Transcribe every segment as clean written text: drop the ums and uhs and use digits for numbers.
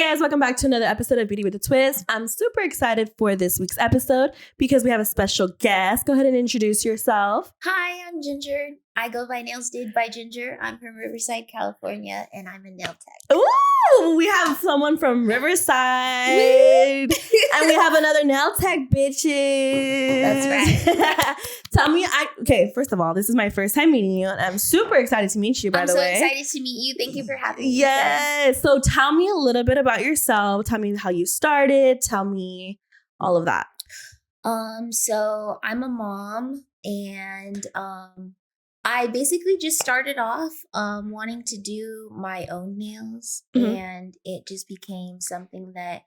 guys, welcome back to another episode of Beauty with a Twist. I'm super excited for this week's episode because we have a special guest. Go ahead and introduce yourself. Hi, I'm Ginger. I go by Nails Did by Ginger. I'm from Riverside, California, and I'm a nail tech. Ooh, we have someone from Riverside. And we have another nail tech, bitches. That's right. Tell me, first of all, this is my first time meeting you, and I'm super excited to meet you, by the way. I'm so excited to meet you. Thank you for having me. Yes. So tell me a little bit about yourself. Tell me how you started. Tell me all of that. So I'm a mom, and I basically just started off wanting to do my own nails, and it just became something that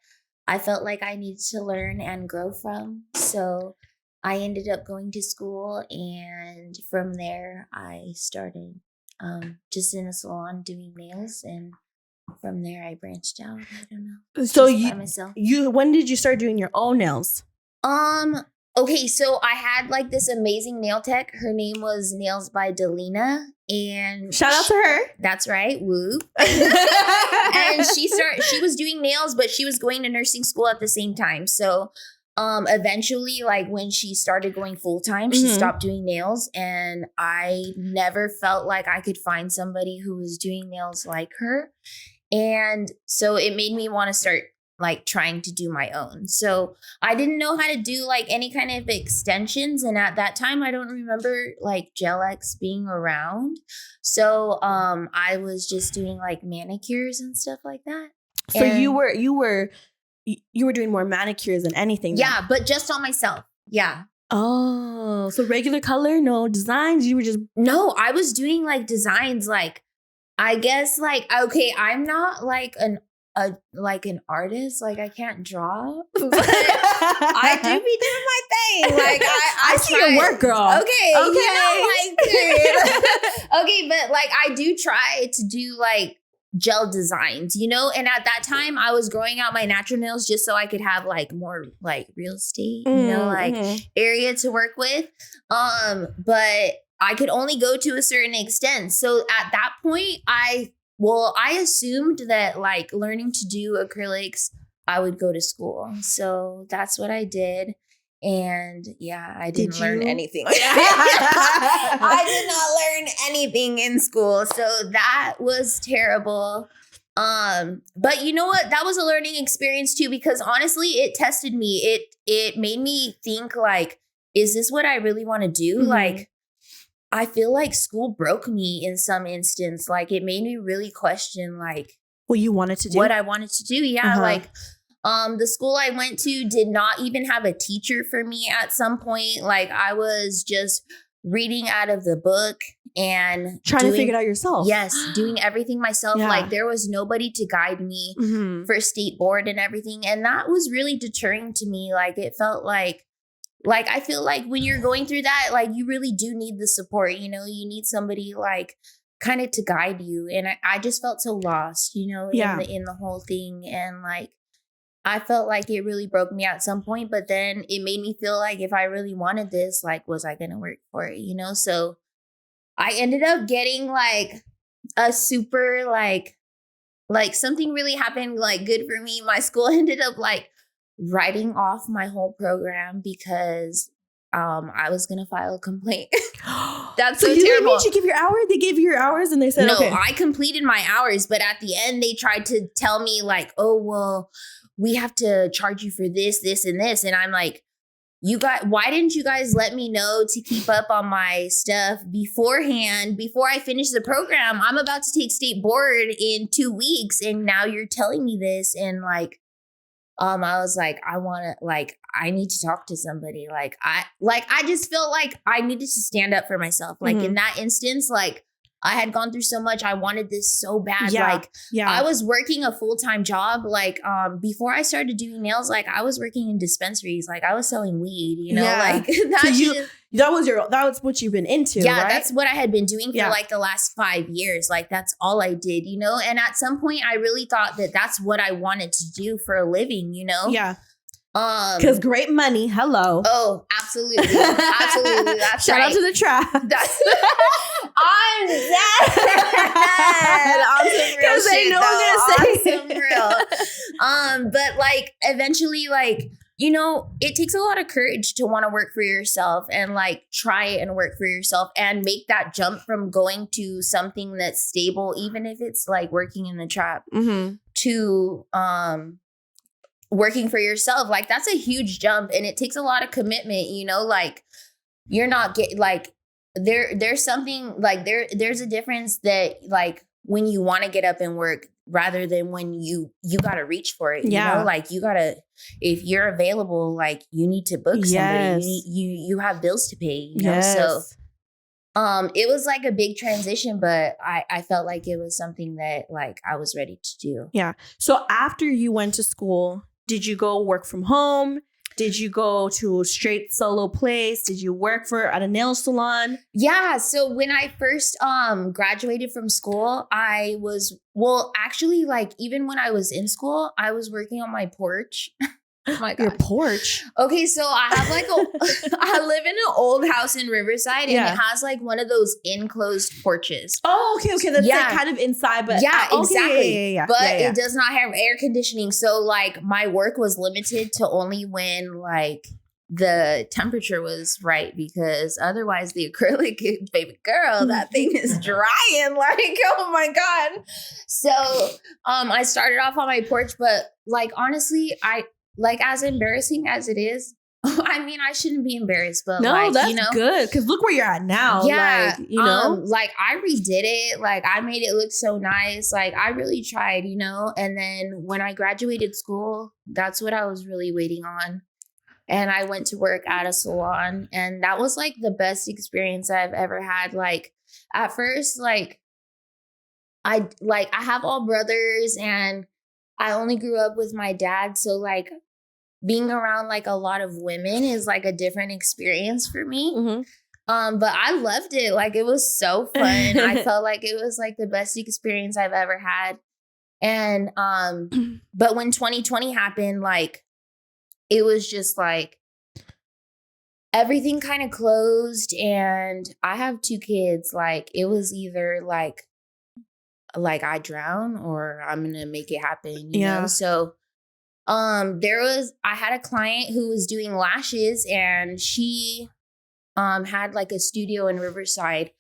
I felt like I needed to learn and grow from. So I ended up going to school, and from there I started just in a salon doing nails, and from there I branched out. I don't know. So by myself. When did you start doing your own nails? Okay, so I had like this amazing nail tech. Her name was Nails by Delina, and shout out to her. That's right, woo. And she was doing nails, but she was going to nursing school at the same time. So eventually, like when she started going full time, she stopped doing nails, and I never felt like I could find somebody who was doing nails like her. And so it made me want to start like trying to do my own. So I didn't know how to do like any kind of extensions. And at that time, I don't remember like Gel X being around. So I was just doing like manicures and stuff like that. So you were doing more manicures than anything. Yeah, but just on myself. Yeah. Oh, so regular color, no designs. You were just No, I was doing like designs, like I guess like okay, I'm not like an artist, like I can't draw, but I do be doing my thing. Like I see your work, girl. Okay. Okay, but like I do try to do like gel designs, you know. And at that time, I was growing out my natural nails just so I could have like more like real estate, you know, like area to work with. But I could only go to a certain extent. So at that point, I assumed that like learning to do acrylics, I would go to school. So that's what I did. And yeah, I didn't learn anything. I did not learn anything in school. So that was terrible. But you know what? That was a learning experience too, because honestly, it tested me. It made me think like, is this what I really want to do? Like, I feel like school broke me in some instance. Like it made me really question like what you wanted to do. What I wanted to do. Yeah. Like the school I went to did not even have a teacher for me at some point. Like I was just reading out of the book and trying to figure it out yourself. Yes, doing everything myself. Yeah. Like there was nobody to guide me for state board and everything. And that was really deterring to me. Like it felt like I feel like when you're going through that, like you really do need the support, you know, you need somebody like kind of to guide you. And I just felt so lost, you know, in the whole thing. And like, I felt like it really broke me at some point, but then it made me feel like if I really wanted this, like, was I going to work for it, you know? So I ended up getting like a super like something really happened like good for me. My school ended up like writing off my whole program because I was gonna file a complaint. That's so terrible. They made you give your hour? They gave you your hours and they said, no, okay. I completed my hours, but at the end they tried to tell me like, oh, well, we have to charge you for this, this, and this. And I'm like, why didn't you guys let me know to keep up on my stuff beforehand, before I finish the program? I'm about to take state board in 2 weeks and now you're telling me this. And like, I was like, I need to talk to somebody. I just felt like I needed to stand up for myself. Like in that instance, like I had gone through so much. I wanted this so bad. I was working a full-time job. Like, before I started doing nails, like I was working in dispensaries. Like I was selling weed, you know, like that was what you've been into. Yeah. Right? That's what I had been doing for like the last 5 years. Like that's all I did, you know? And at some point I really thought that that's what I wanted to do for a living, you know? Yeah. Because great money. Hello. Oh, absolutely. Absolutely. That's Shout right. out to the trap. That's on that. On some real Because they shit, know though. I'm going to say. On some real. But like eventually, like, you know, it takes a lot of courage to want to work for yourself and like try and work for yourself and make that jump from going to something that's stable, even if it's like working in the trap, to working for yourself. Like that's a huge jump, and it takes a lot of commitment, you know, like you're not get like there's something like there's a difference that like when you want to get up and work rather than when you got to reach for it, you know, like you got to, if you're available, like you need to book somebody, you have bills to pay, you know? So it was like a big transition, but I felt like it was something that like I was ready to do. Yeah. So after you went to school, did you go work from home? Did you go to a straight solo place? Did you work at a nail salon? Yeah. So when I first graduated from school, I was, well, actually, like even when I was in school, I was working on my porch. Oh my God. Your porch. Okay, so I have like I live in an old house in Riverside, and it has like one of those enclosed porches. Oh, okay. That's like kind of inside, but exactly. But it does not have air conditioning, so like my work was limited to only when like the temperature was right, because otherwise the acrylic, baby girl, that thing is drying. Like, oh my God. So I started off on my porch, but like honestly, like, as embarrassing as it is, I mean, I shouldn't be embarrassed, but no, like, that's you know, good. Because look where you're at now. Yeah. Like, you know, like I redid it. Like I made it look so nice. Like I really tried, you know, and then when I graduated school, that's what I was really waiting on. And I went to work at a salon, and that was like the best experience I've ever had. Like at first, like I have all brothers, and I only grew up with my dad. So like being around like a lot of women is like a different experience for me. But I loved it. Like it was so fun. I felt like it was like the best experience I've ever had. And but when 2020 happened, like it was just like everything kind of closed, and I have 2 kids. Like it was either like I drown or I'm gonna make it happen, you know? So I had a client who was doing lashes, and she had like a studio in Riverside,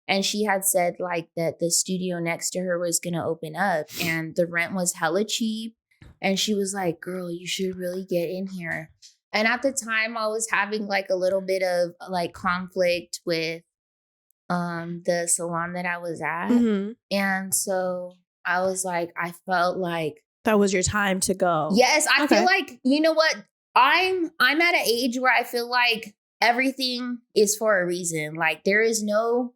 and she had said like that the studio next to her was gonna open up, and the rent was hella cheap, and she was like, girl, you should really get in here. And at the time I was having like a little bit of like conflict with the salon that I was at. And so I was like, I felt like that was your time to go. Yes, I feel like, you know what? I'm at an age where I feel like everything is for a reason. Like there's nothing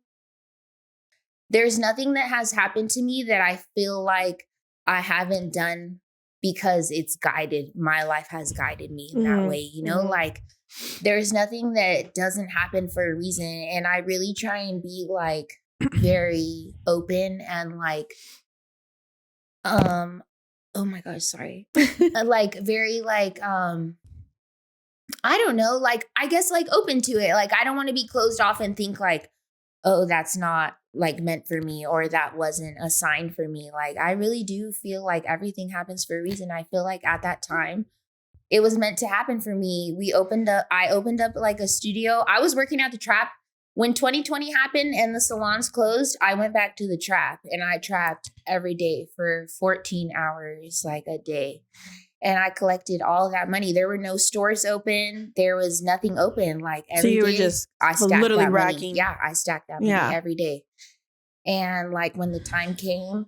that has happened to me that I feel like I haven't done because it's guided. My life has guided me in that way, you know? Like there's nothing that doesn't happen for a reason. And I really try and be like very open and like, oh my gosh, sorry. Like very like, I don't know, like, I guess like open to it. Like, I don't want to be closed off and think like, oh, that's not like meant for me, or that wasn't a sign for me. Like, I really do feel like everything happens for a reason. I feel like at that time, it was meant to happen for me. I opened up like a studio. I was working at the trap. When 2020 happened and the salons closed, I went back to the trap, and I trapped every day for 14 hours, like a day. And I collected all of that money. There were no stores open. There was nothing open. Like every day, so you were just I stacked literally that racking. Money. Yeah, I stacked that money every day. And like when the time came,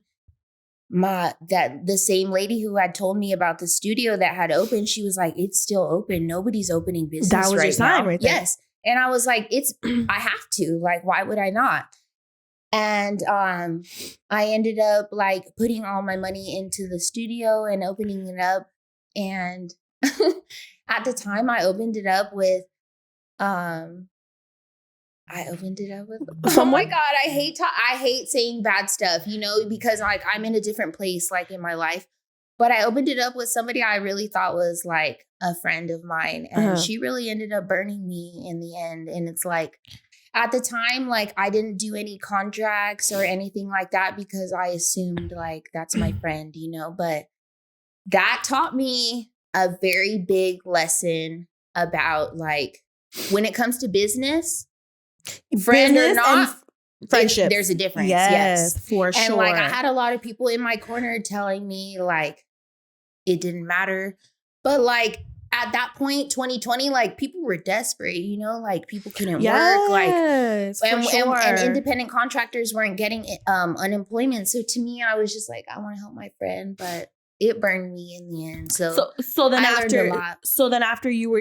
the same lady who had told me about the studio that had opened, she was like, "It's still open. Nobody's opening business right now." That was your sign, right there. Yes. And I was like, I have to. Like, why would I not? And I ended up like putting all my money into the studio and opening it up. And at the time, I opened it up with, oh my God, I hate saying bad stuff, you know, because like I'm in a different place like in my life. But I opened it up with somebody I really thought was like a friend of mine. And she really ended up burning me in the end. And it's like, at the time, like I didn't do any contracts or anything like that because I assumed like that's my friend, you know, but that taught me a very big lesson about like when it comes to business, friend or not, friendship. There's a difference. Yes, for sure. And like I had a lot of people in my corner telling me like it didn't matter. But like at that point, 2020, like people were desperate, you know, like people couldn't work. Like and independent contractors weren't getting unemployment. So to me, I was just like, I want to help my friend, but it burned me in the end. So then I learned a lot. So then after you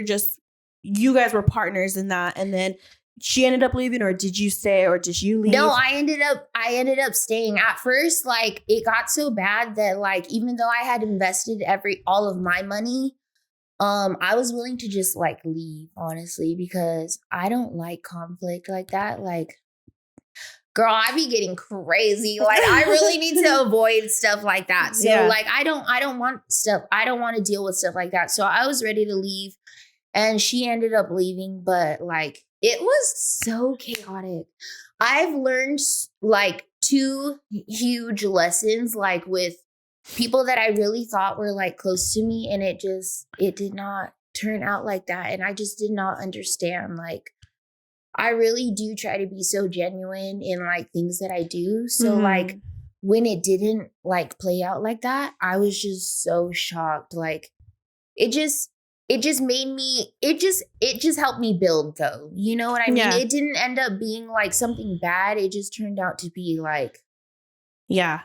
guys were partners in that, and then she ended up leaving, or did you stay, or did you leave? No, I ended up staying. At first, like it got so bad that like even though I had invested all of my money, I was willing to just like leave, honestly, because I don't like conflict like that. Like, girl, I be getting crazy. Like I really need to avoid stuff like that. So like I don't want to deal with stuff like that. So I was ready to leave, and she ended up leaving, but like it was so chaotic. I've learned like 2 huge lessons, like with people that I really thought were like close to me, and it did not turn out like that. And I just did not understand. Like, I really do try to be so genuine in like things that I do. So like when it didn't like play out like that, I was just so shocked. Like it just made me, it just helped me build though. You know what I mean? Yeah. It didn't end up being like something bad. It just turned out to be like, yeah.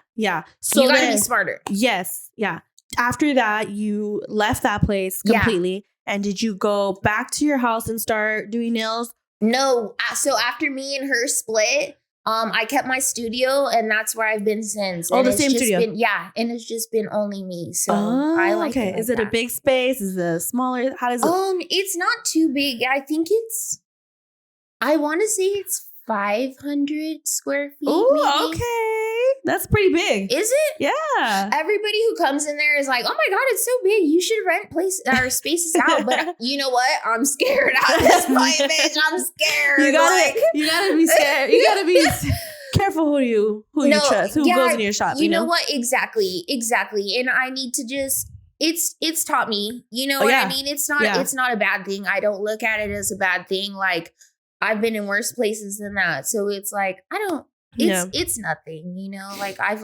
So you gotta be smarter. Yes. Yeah. After that, you left that place completely. And did you go back to your house and start doing nails? No. So after me and her split, I kept my studio, and that's where I've been since. Oh, and the same studio. And it's just been only me. So I like it. Like Is it a big space? Is it smaller? How does it? It's not too big. I think I want to say it's 500 square feet. Oh, okay. That's pretty big. Is it? Yeah. Everybody who comes in there is like, oh my God, it's so big. You should rent spaces out. But you know what? I'm scared at this point, bitch. I'm scared. You gotta be scared. You gotta be careful who you trust, who goes in your shop. You know what? Exactly. And I need to just, it's taught me, you know what I mean? It's not a bad thing. I don't look at it as a bad thing. Like, I've been in worse places than that. So it's like, it's nothing, you know, like I've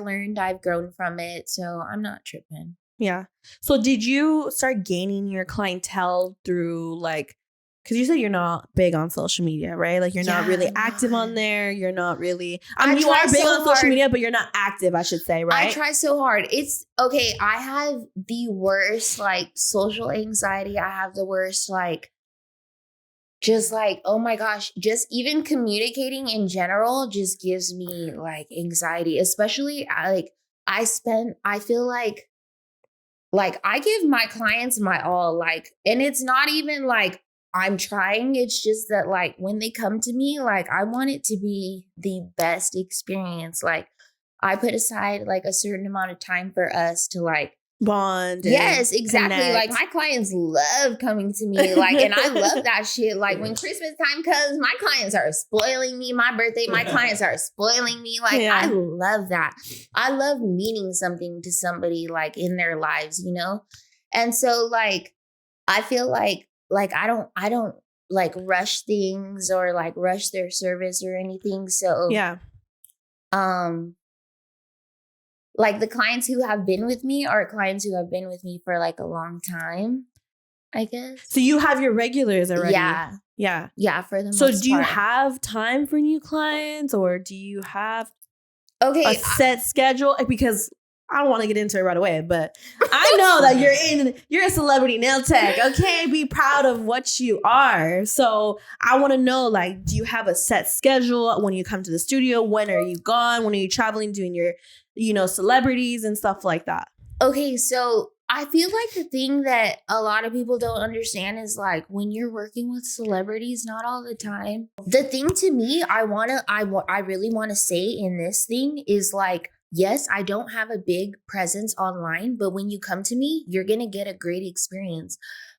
grown from it. So I'm not tripping. Yeah. So did you start gaining your clientele through like, because you said you're not big on social media, right? Like you're not really active on there. You're not really, you are big on social media, but you're not active, I should say, right? I try so hard. It's okay. I have the worst like social anxiety. I have the worst like, just like, oh my gosh, just even communicating in general just gives me like anxiety, especially like I feel like I give my clients my all, like, and it's not even like I'm trying. It's just that like when they come to me, like I want it to be the best experience. Like I put aside like a certain amount of time for us to like bond. Yes, exactly. Connect. Like my clients love coming to me, like, and I love that shit. Like when Christmas time comes, my clients are spoiling me. My birthday, my clients are spoiling me. Like I love that. I love meaning something to somebody like in their lives, you know? And so like I feel like I don't like rush things or like rush their service or anything. So like the clients who have been with me are clients who have been with me for like a long time, I guess. So you have your regulars already. Yeah, for the most part. So do you have time for new clients, or do you have a set schedule? Because I don't want to get into it right away, but I know that you're a celebrity nail tech. Okay, be proud of what you are. So I want to know, like, do you have a set schedule when you come to the studio? When are you gone? When are you traveling, doing your, celebrities and stuff like that? Okay, so I feel like the thing that a lot of people don't understand is like when you're working with celebrities, not all the time. The thing to me, I really want to say in this thing is like, yes, I don't have a big presence online, but when you come to me, you're going to get a great experience.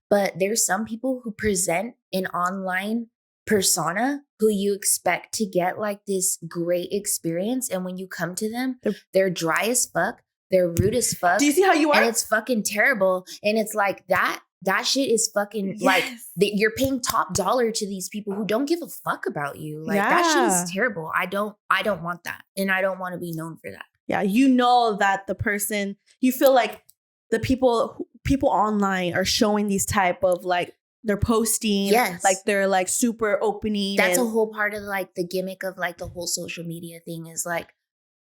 But there's some people who present an online persona who you expect to get like this great experience. And when you come to them, they're dry as fuck. They're rude as fuck. Do you see how you are? And it's fucking terrible. And it's like that shit is fucking like you're paying top dollar to these people who don't give a fuck about you. Like that shit is terrible. I don't want that. And I don't want to be known for that. Yeah. You know that the person, you feel like the people online are showing these type of like, they're posting, like they're like super opening. That's a whole part of like the gimmick of like the whole social media thing is like,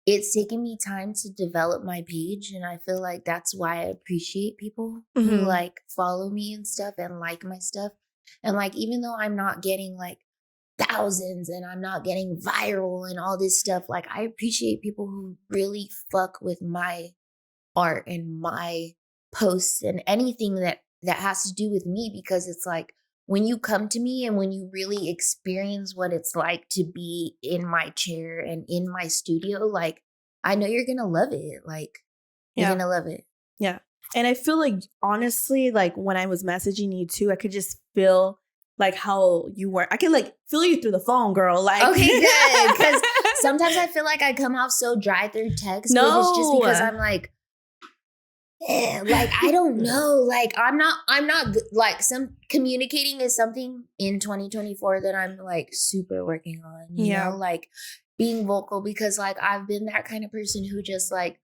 it's taken me time to develop my page. And I feel like that's why I appreciate people who like follow me and stuff and like my stuff. And like, even though I'm not getting like thousands and I'm not getting viral and all this stuff, like I appreciate people who really fuck with my art and my posts and anything that has to do with me, because it's like when you come to me and when you really experience what it's like to be in my chair and in my studio, like I know you're gonna love it. Like you're gonna love it. Yeah. And I feel like honestly, like when I was messaging you too, I could just feel like how you were. I could like feel you through the phone, girl. Like okay, good. Because sometimes I feel like I come off so dry through text. No, but it's just because I'm like, like I don't know, like I'm not like some communicating is something in 2024 that I'm like super working on, you know, like being vocal, because like I've been that kind of person who just like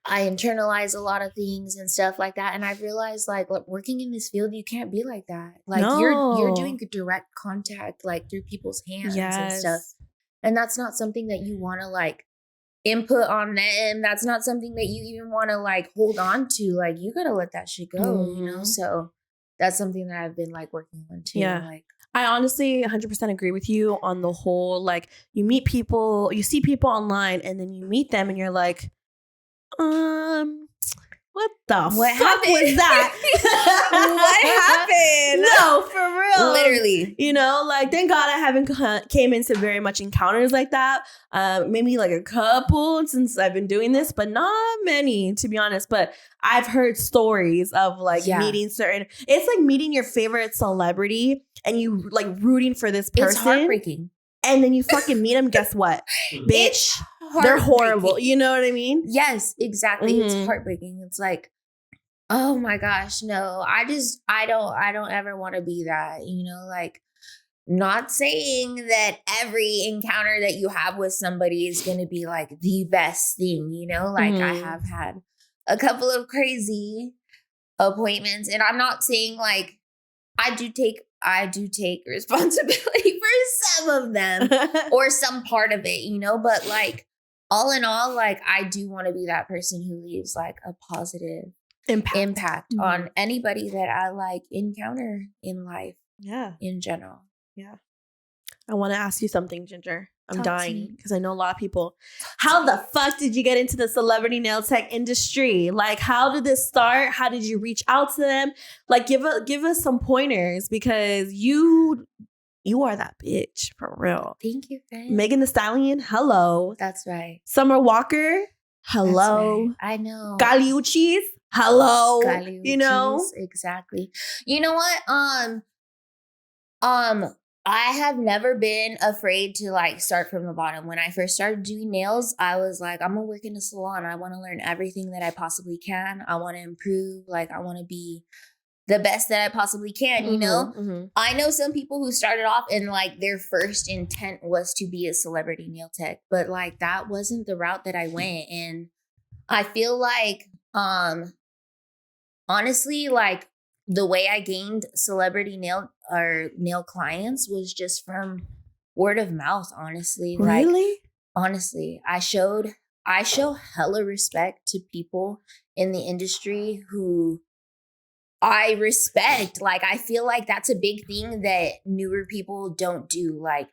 I internalize a lot of things and stuff like that, and I've realized like working in this field you can't be like that. Like you're doing direct contact like through people's hands and stuff, and that's not something that you want to like input on them. That's not something that you even want to like hold on to. Like you gotta let that shit go, you know? So that's something that I've been like working on too. Yeah. Like I honestly 100% agree with you on the whole, like you meet people, you see people online and then you meet them and you're like, what the fuck was that? What happened? No, for real. Literally. You know, like, thank God I haven't came into very much encounters like that. Maybe like a couple since I've been doing this, but not many, to be honest. But I've heard stories of like meeting certain, it's like meeting your favorite celebrity and you like rooting for this person. It's heartbreaking. And then you fucking meet them. Guess what? Bitch, they're horrible. You know what I mean? Yes, exactly. It's heartbreaking. It's like, oh my gosh, no. I don't ever want to be that, you know, like not saying that every encounter that you have with somebody is going to be like the best thing, you know, like I have had a couple of crazy appointments, and I'm not saying like I do take responsibility for some of them or some part of it, you know, but like all in all, like I do want to be that person who leaves like a positive impact on anybody that I like encounter in life. Yeah. In general. Yeah. I want to ask you something, Ginger. I'm dying because I know a lot of people. How the fuck did you get into the celebrity nail tech industry? Like, how did this start? How did you reach out to them? Like, give us some pointers, because you are that bitch for real. Thank you, guys. Megan Thee Stallion, hello. That's right. Summer Walker, hello. Right. I know. Uchis, hello. You know, exactly. You know what? I have never been afraid to like start from the bottom. When I first started doing nails, I was like, I'm gonna work in a salon. I want to learn everything that I possibly can. I want to improve. Like I want to be the best that I possibly can, you know? I know some people who started off and like their first intent was to be a celebrity nail tech, but like that wasn't the route that I went. And I feel like, honestly, like the way I gained celebrity nail clients was just from word of mouth, honestly. Really? Like, honestly, I show hella respect to people in the industry who I respect. Like, I feel like that's a big thing that newer people don't do. Like,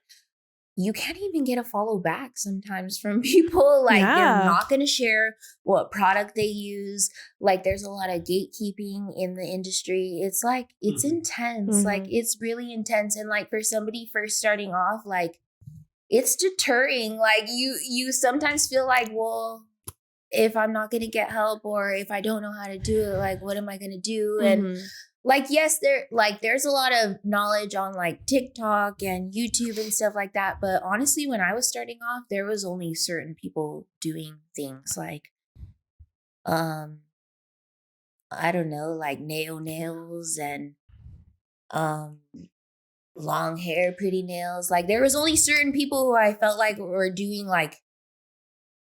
you can't even get a follow back sometimes from people. Like, they're not going to share what product they use. Like, there's a lot of gatekeeping in the industry. It's like, it's intense. Like, it's really intense. And like, for somebody first starting off, like, it's deterring. Like you sometimes feel like, well, if I'm not going to get help or if I don't know how to do it, like, what am I going to do? And like, yes, there's a lot of knowledge on like TikTok and YouTube and stuff like that. But honestly, when I was starting off, there was only certain people doing things like, I don't know, like nails and, long hair, pretty nails. Like there was only certain people who I felt like were doing like,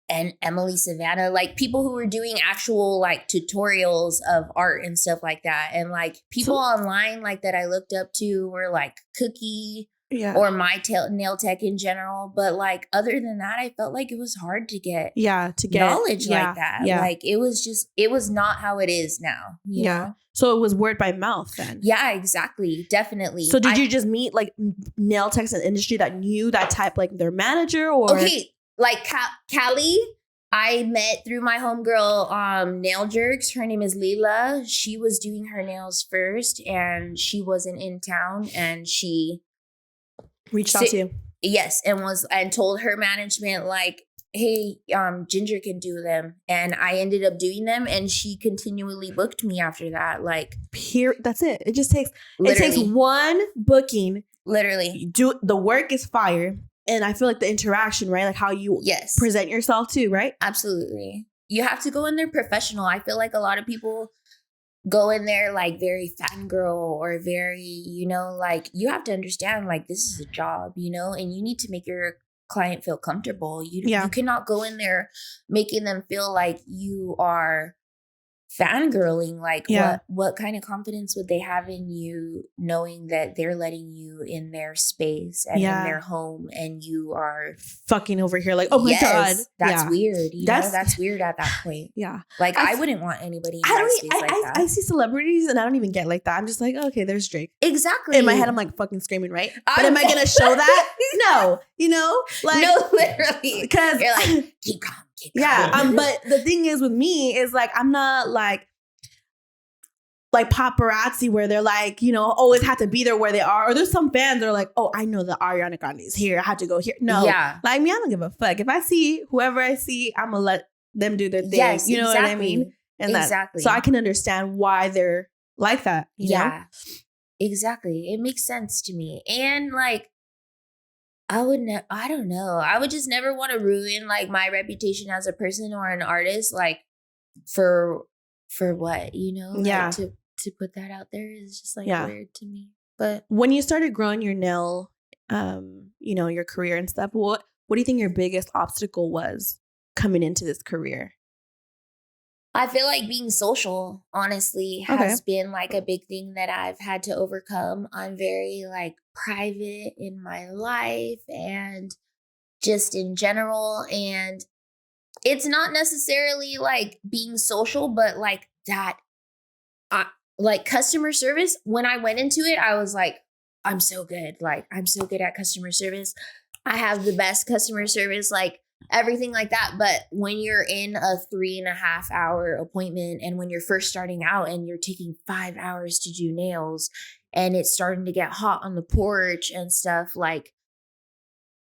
and Emily Savannah, like people who were doing actual like tutorials of art and stuff like that. And like people online like that I looked up to were like Cookie or Nail Tech in general. But like other than that, I felt like it was hard to get knowledge like that. Like it was not how it is now. You know? So it was word by mouth then. Yeah, exactly. Definitely. So did you just meet like nail techs in the industry that knew that type, like their manager or? Okay. Like Callie, I met through my homegirl, Nail Jerks. Her name is Leela. She was doing her nails first and she wasn't in town and she reached out to you. Yes. And told her management like, hey, Ginger can do them. And I ended up doing them and she continually booked me after that. Like that's it. It just takes one booking. Literally. The work is fire. And I feel like the interaction, right? Like how you present yourself too, right? Absolutely. You have to go in there professional. I feel like a lot of people go in there like very fangirl or very, you know, like you have to understand like this is a job, you know, and you need to make your client feel comfortable. You cannot go in there making them feel like you are fangirling. Like what kind of confidence would they have in you knowing that they're letting you in their space and in their home and you are fucking over here like, oh my God. That's weird. That's weird at that point. Like I wouldn't want anybody in my space like that. I see celebrities and I don't even get like that. I'm just like, okay, there's Drake. Exactly. In my head, I'm like fucking screaming, right? But am I going to show that? No. You know? Like, no, literally. Because you're like, keep calm. But the thing is with me is like I'm not like paparazzi where they're like, you know, always have to be there where they are. Or there's some fans that are like, oh, I know that Ariana Grande is here. I have to go here. No, like me, I don't give a fuck. If I see whoever I see, I'm gonna let them do their thing. Yes, you know what I mean? And so I can understand why they're like that. You know? Exactly. It makes sense to me. And like, I don't know. I would just never want to ruin like my reputation as a person or an artist, like for what, you know? Like, to put that out there is just like weird to me. But when you started growing your nail, you know, your career and stuff, what do you think your biggest obstacle was coming into this career? I feel like being social, honestly, has been like a big thing that I've had to overcome. I'm very like private in my life and just in general. And it's not necessarily like being social, but like that, like customer service. When I went into it, I was like, I'm so good. Like, I'm so good at customer service. I have the best customer service, like everything like that. But when you're in a 3.5 hour appointment and when you're first starting out and you're taking 5 hours to do nails and it's starting to get hot on the porch and stuff, like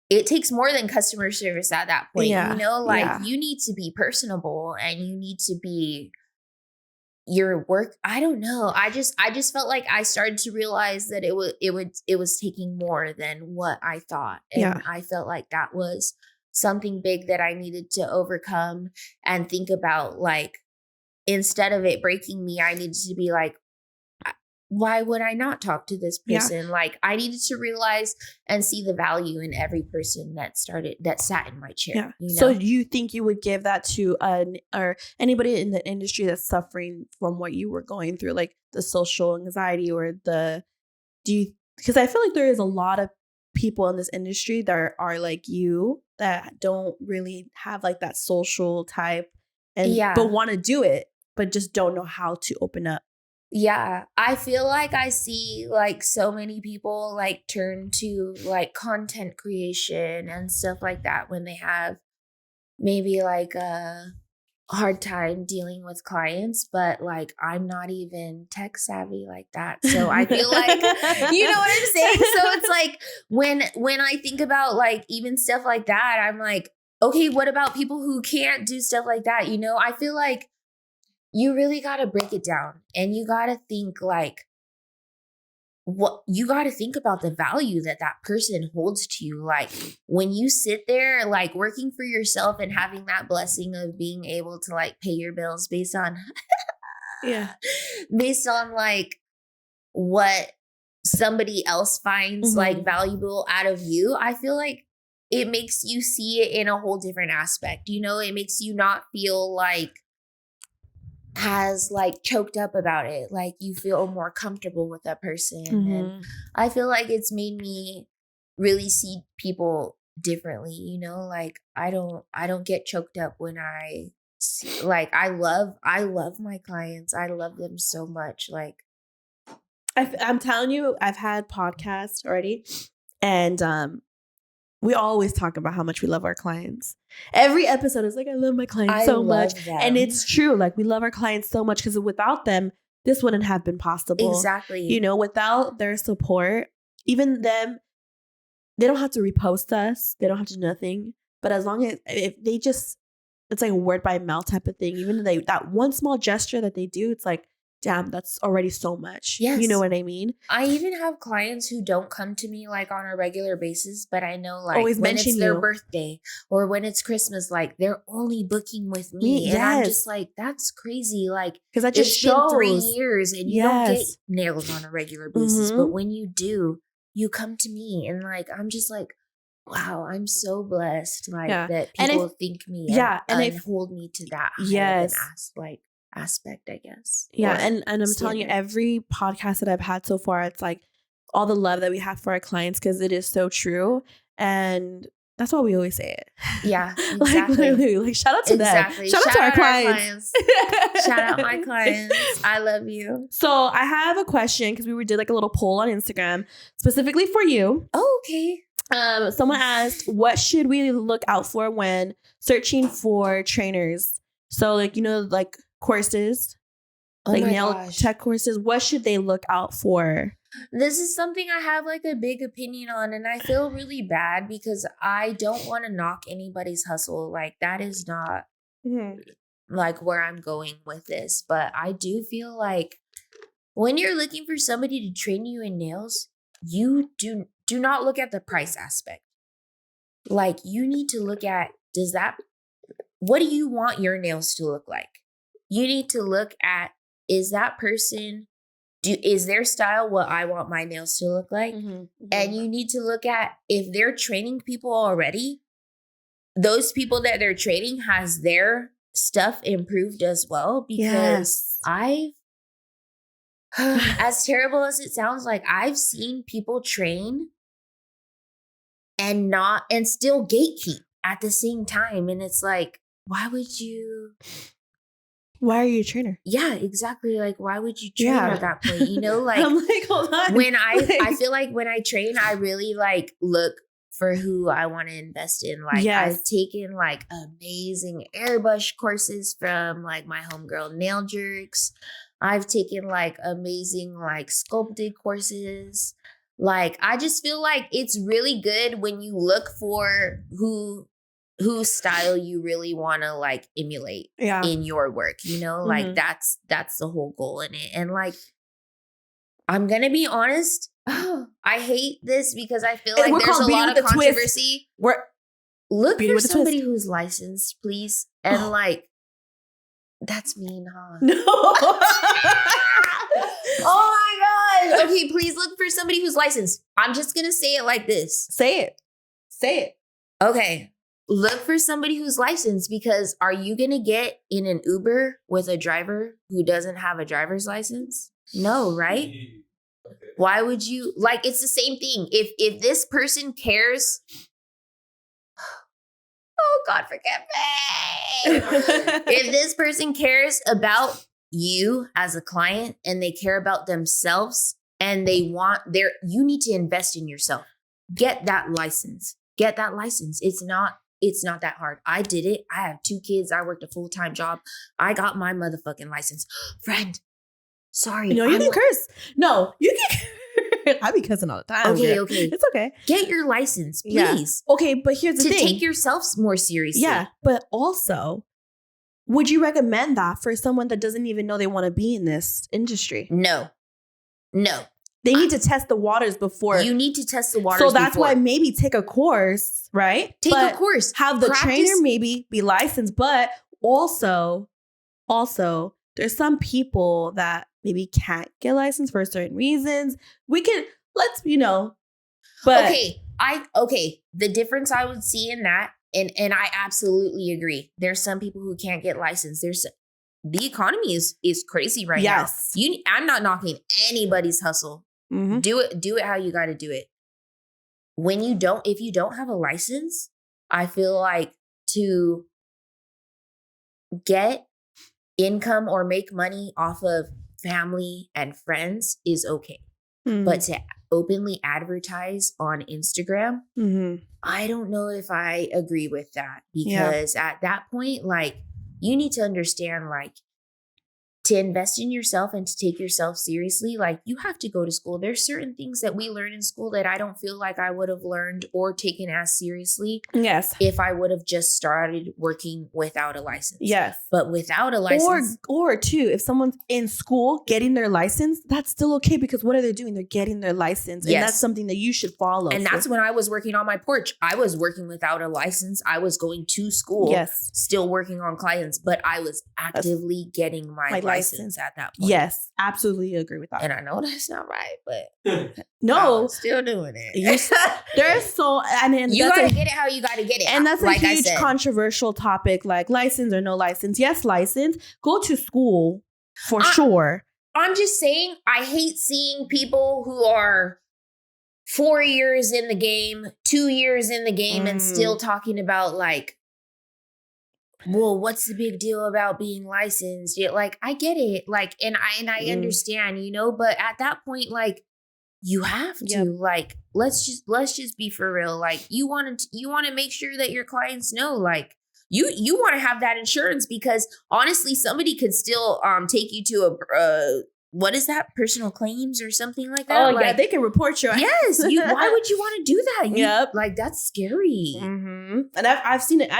it takes more than customer service at that point. You know, like you need to be personable and you need to be your work. I don't know. I just felt like I started to realize that it was taking more than what I thought. And I felt like that was something big that I needed to overcome and think about. Like, instead of it breaking me, I needed to be like, why would I not talk to this person? Like, I needed to realize and see the value in every person that sat in my chair. You know? So you think you would give that to or anybody in the industry that's suffering from what you were going through, like the social anxiety or because I feel like there is a lot of people in this industry that are like you that don't really have like that social type but want to do it, but just don't know how to open up. Yeah, I feel like I see like so many people like turn to like content creation and stuff like that when they have maybe like hard time dealing with clients, but like I'm not even tech savvy like that. So I feel like, you know what I'm saying? So it's like when I think about like even stuff like that, I'm like, okay, what about people who can't do stuff like that? You know, I feel like you really got to break it down and you got to think like, what you got to think about the value that that person holds to you. Like when you sit there, like working for yourself and having that blessing of being able to like pay your bills based on, based on like what somebody else finds like valuable out of you. I feel like it makes you see it in a whole different aspect. You know, it makes you not feel like has like choked up about it. Like you feel more comfortable with that person. And I feel like it's made me really see people differently, you know, like I don't get choked up when I see, like I love my clients. I love them so much. Like I'm telling you, I've had podcasts already, and we always talk about how much we love our clients. Every episode is like, I love my clients so much. Them. And it's true. Like we love our clients so much because without them, this wouldn't have been possible. Exactly. You know, without their support, even them, they don't have to repost us. They don't have to do nothing. But as long as if they just, it's like a word by mouth type of thing. Even that one small gesture that they do, it's like, damn, that's already so much. Yes. You know what I mean? I even have clients who don't come to me like on a regular basis, but I know like always when it's their birthday or when it's Christmas, like they're only booking with me. And I'm just like, that's crazy. Like, because that just shows. Been 3 years and you don't get nails on a regular basis. But when you do, you come to me and like, I'm just like, wow, I'm so blessed. Like that people think me and hold me to that high of an aspect, I guess. Yeah. And I'm telling you, every podcast that I've had so far, it's like all the love that we have for our clients because it is so true. And that's why we always say it. Yeah. Exactly. Like literally, like shout out to them. Shout out to our clients. Shout out my clients. I love you. So I have a question because we did like a little poll on Instagram specifically for you. Oh, okay. Someone asked, what should we look out for when searching for trainers? So like, you know, like courses, like nail tech courses, what should they look out for? This is something I have like a big opinion on, and I feel really bad because I don't want to knock anybody's hustle. Like that is not like where I'm going with this, but I do feel like when you're looking for somebody to train you in nails, you do not look at the price aspect. Like you need to look at, what do you want your nails to look like? You need to look at, is that person, is their style what I want my nails to look like? And you need to look at, if they're training people already, those people that they're training, has their stuff improved as well? Because as terrible as it sounds, like I've seen people train and still gatekeep at the same time. And it's like, why are you a trainer? Yeah, exactly. Like, why would you train at that point? You know, like, I'm like, hold on. When I feel like when I train, I really like look for who I want to invest in. Like I've taken like amazing airbrush courses from like my homegirl Nail Jerks. I've taken like amazing like sculpted courses. Like I just feel like it's really good when you look for whose style you really want to like emulate in your work, you know, like that's the whole goal in it. And like, I'm going to be honest. I hate this because I feel like there's a lot of controversy. Look for somebody who's licensed, please. And like, that's mean, huh? No. Oh my God. Okay, please look for somebody who's licensed. I'm just going to say it like this. Say it. Okay. Look for somebody who's licensed, because are you going to get in an Uber with a driver who doesn't have a driver's license? No, right? Why would you? Like, it's the same thing. If this person cares, oh God, forgive me. If this person cares about you as a client and they care about themselves and they want you need to invest in yourself. Get that license. It's not it's not that hard. I did it. I have 2 kids. I worked a full-time job. I got my motherfucking license. Friend, sorry. No, you can curse. No, you can curse. I be cussing all the time. Okay. It's okay. Get your license, please. Yeah. Okay, but here's the thing. To take yourself more seriously. Yeah, but also, would you recommend that for someone that doesn't even know they want to be in this industry? No. They need to test the waters before. You need to test the waters So that's why maybe take a course, right? Take a course. Have the trainer maybe be licensed. But also, there's some people that maybe can't get licensed for certain reasons. But okay. The difference I would see in that, and I absolutely agree. There's some people who can't get licensed. The economy is crazy right now. I'm not knocking anybody's hustle. Mm-hmm. Do it how you got to do it. If you don't have a license, I feel like to get income or make money off of family and friends is okay. Mm-hmm. But to openly advertise on Instagram, I don't know if I agree with that, because at that point, like, you need to understand, like, to invest in yourself and to take yourself seriously, like, you have to go to school. There's certain things that we learn in school that I don't feel like I would have learned or taken as seriously. Yes. If I would have just started working without a license. Yes. But without a license. Or too, if someone's in school getting their license, that's still okay, because what are they doing? They're getting their license. And that's something that you should follow. And that's when I was working on my porch. I was working without a license. I was going to school. Yes. Still working on clients, but I was actively getting my license at that point. Yes, absolutely agree with that. And I know that's not right, but no, still doing it. There's so, I mean, you gotta get it how you gotta get it, and that's a huge controversial topic. Like, license or no license. Yes, license. Go to school for sure. I'm just saying, I hate seeing people who are 4 years in the game, 2 years in the game, and still talking about, like, well, what's the big deal about being licensed? Yeah, like, I get it. Like, and I understand, but at that point, like, you have to, like, let's just be for real. Like, you want to make sure that your clients know, like, you want to have that insurance, because honestly, somebody could still take you to a what is that? Personal claims or something like that? Oh, like, yeah, they can report you. Yes. Why would you want to do that? Like, that's scary. Mm-hmm. And I've seen it.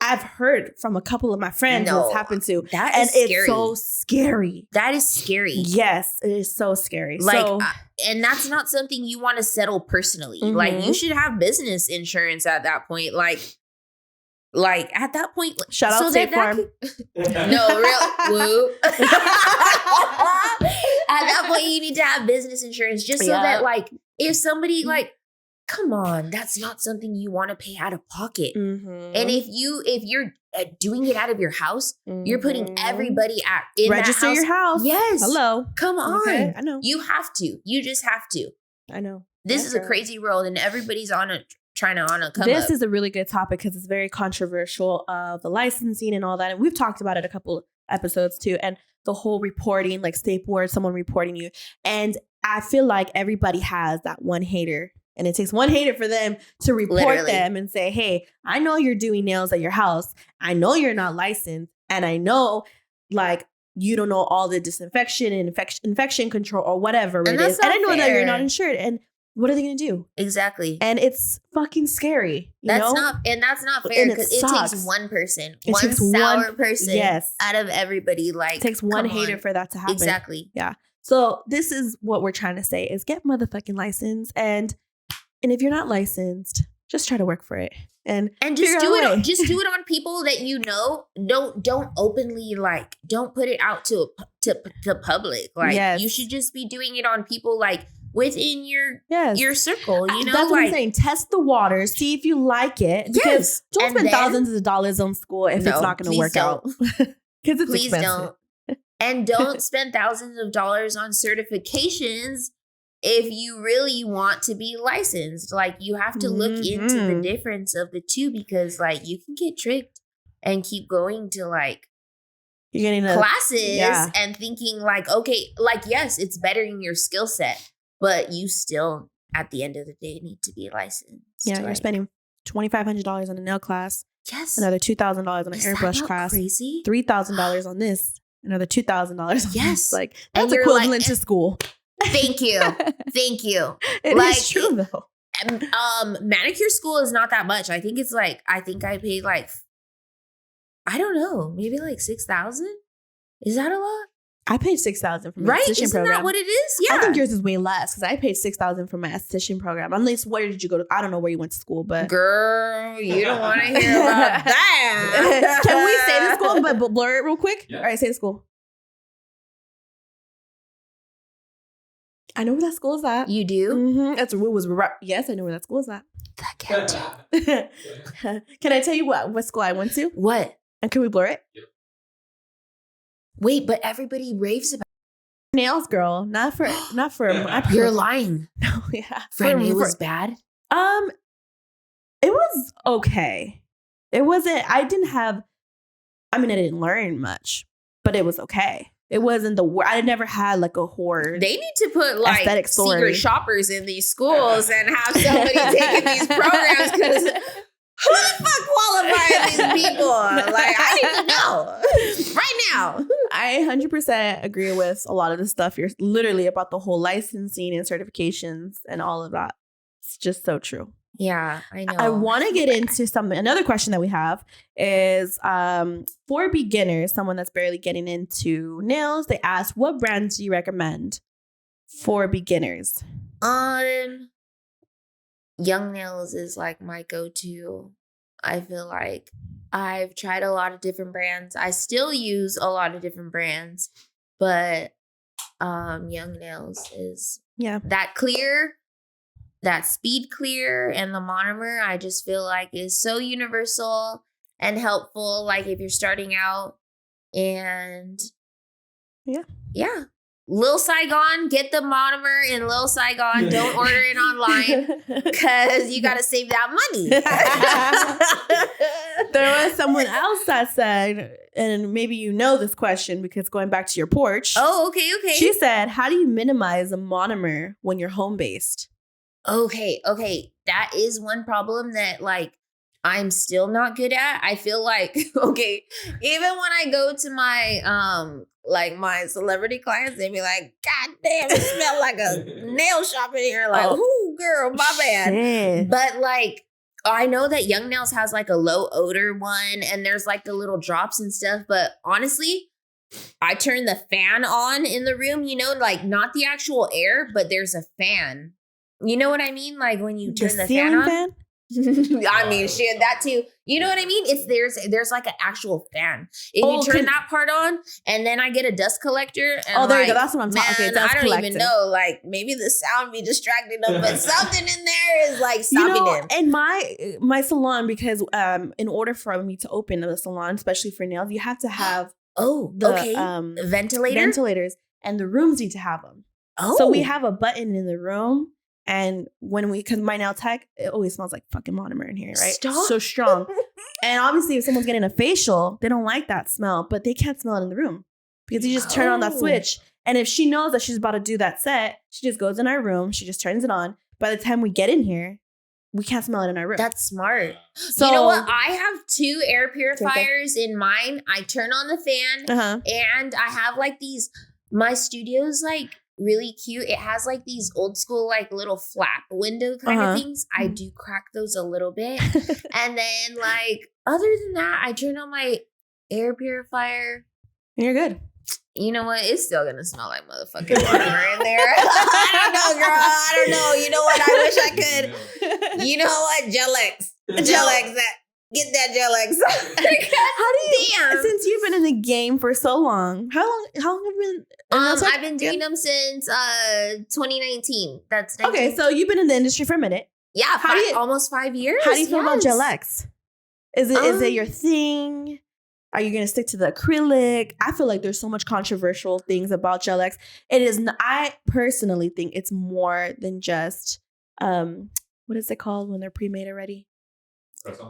I've heard from a couple of my friends what's happened to. That is scary. It's so scary. That is scary. Yes, it is so scary. Like, and that's not something you want to settle personally. Mm-hmm. Like, you should have business insurance at that point. Like at that point. Shout out State Farm. No, real. Woo. At that point, you need to have business insurance, just so that, like, if somebody, like, come on, that's not something you want to pay out of pocket. Mm-hmm. And if you're doing it out of your house, you're putting everybody in register that house. Your house. Yes. Hello. Come on. Okay, I know. You have to. You just have to. I know. This is a crazy world, and everybody's trying to come This up. is a really good topic, because it's very controversial of the licensing and all that. And we've talked about it a couple episodes too. And the whole reporting, like State Board, someone reporting you. And I feel like everybody has that one hater. And it takes one hater for them to report them and say, hey, I know you're doing nails at your house. I know you're not licensed. And I know, like, you don't know all the disinfection and infection control or whatever it is. And I know that you're not insured. And what are they going to do? Exactly. And it's fucking scary. That's not fair, because it takes one person, one sour person out of everybody. Like, it takes one hater for that to happen. Exactly. Yeah. So this is what we're trying to say is get motherfucking licensed. And if you're not licensed, just try to work for it. And just do it. Just do it on people that you know. Don't openly, like, don't put it out to public. Like, you should just be doing it on people, like, within your circle. That's what I'm saying. Test the waters. See if you like it. Because don't spend thousands of dollars on school if it's not going to work out. Because it's please expensive. Don't. And don't spend thousands of dollars on certifications if you really want to be licensed. Like, you have to look into the difference of the two, because, like, you can get tricked and keep going to, like, you're getting classes and thinking, like, okay, like, yes, it's bettering your skill set, but you still, at the end of the day, need to be licensed. Yeah, you're spending $2,500 on a nail class. Yes. Another $2,000 on an airbrush class. Crazy. $3,000 on this. Another $2,000 on this. Like, that's equivalent to school. Thank you. Thank you. It is true though. Manicure school is not that much. I think it's like, I paid like, I don't know, maybe like 6,000. Is that a lot? I paid 6,000 for my esthetician program. Isn't that what it is? Yeah. I think yours is way less because I paid 6,000 for my esthetician program. Unless, where did you go to? I don't know where you went to school, but girl, you don't want to hear about that. Can we say the school but blur it real quick? Yeah. All right, say the school. I know where that school is at. You do? Mm-hmm. Yes, I know where that school is at. That can't. Can I tell you what school I went to? What? And can we blur it? Yep. Wait, but everybody raves about nails, girl. Not for. You're lying. No, yeah. Friend, it was bad. It was okay. It wasn't. I didn't learn much, but it was okay. It wasn't I never had like a horror. They need to put like secret shoppers in these schools and have somebody taking these programs because who the fuck qualify these people? Like, I need to know right now. I 100% agree with a lot of the stuff. You're literally about the whole licensing and certifications and all of that. It's just so true. Yeah, I know. I want to get into another question that we have is for beginners, someone that's barely getting into nails, they ask, what brands do you recommend for beginners? Young Nails is like my go-to. I feel like I've tried a lot of different brands. I still use a lot of different brands, but Young Nails is that clear. That speed clear and the monomer, I just feel like is so universal and helpful. Like if you're starting out and yeah. Lil Saigon, get the monomer in Lil Saigon. Don't order it online because you got to save that money. There was someone else that said, and maybe you know this question because going back to your porch. Oh, okay. She said, how do you minimize a monomer when you're home-based? Okay. That is one problem that like I'm still not good at. I feel like, okay, even when I go to my like my celebrity clients, they be like, God damn, it smell like a nail shop in here. Like, ooh, girl, my bad. But like, I know that Young Nails has like a low odor one and there's like the little drops and stuff. But honestly, I turn the fan on in the room, you know, like not the actual air, but there's a fan. You know what I mean? Like when you turn the fan on. I mean, shit, that too. You know what I mean? It's there's like an actual fan. If you turn that part on, and then I get a dust collector. And there you go. That's what I'm talking. Okay, I don't even know. Like maybe the sound be distracting them, but something in there is like stopping them. And my salon, because in order for me to open the salon, especially for nails, you have to have ventilators, and the rooms need to have them. So we have a button in the room. And because my nail tech, it always smells like fucking monomer in here, right? Stop. So strong. And obviously, if someone's getting a facial, they don't like that smell, but they can't smell it in the room because you just turn on that switch. And if she knows that she's about to do that set, she just goes in our room. She just turns it on. By the time we get in here, we can't smell it in our room. That's smart. So, you know what? I have 2 air purifiers in mine. I turn on the fan and I have like these, my studio's like really cute. It has like these old school like little flap window kind of things. I do crack those a little bit. And then like other than that, I turn on my air purifier. And you're good. You know what? It's still gonna smell like motherfucking water in there. I don't know, girl. I don't know. You know what? I wish I could. You know what? Gel-X. Get that Gel-X. How do you? Since you've been in the game for so long, how long have you been? I've been doing them since 2019. That's 19. Okay. So you've been in the industry for a minute. Yeah, almost 5 years. How do you feel about Gel-X? Is it your thing? Are you going to stick to the acrylic? I feel like there's so much controversial things about Gel-X. I personally think it's more than just what is it called when they're pre-made already?